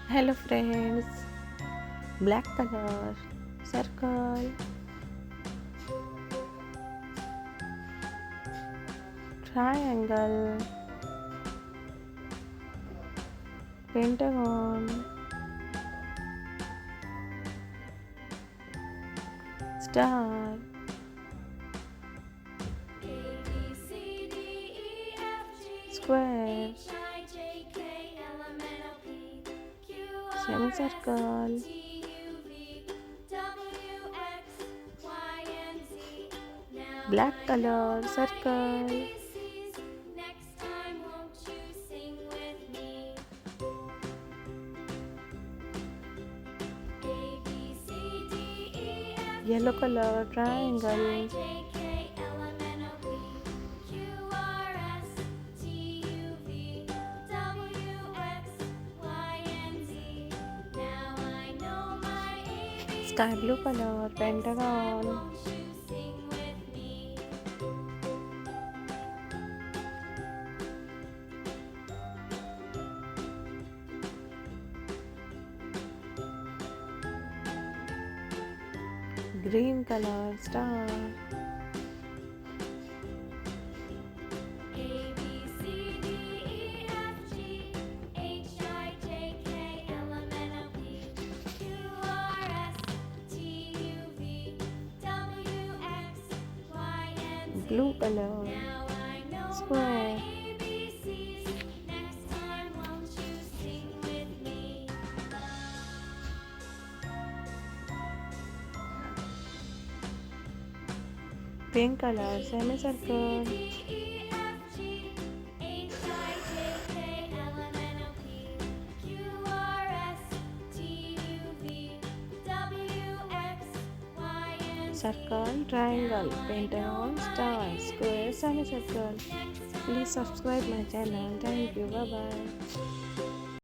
Hello friends, black color, circle, triangle, pentagon, star, square, semicircle, black color, circle, yellow color, triangle, sky blue color, pentagon, green color, star, blue color, square, pink color, semicircle, circle, triangle, pentagon, star, square, semicircle. Please subscribe my channel. Thank you. Bye bye.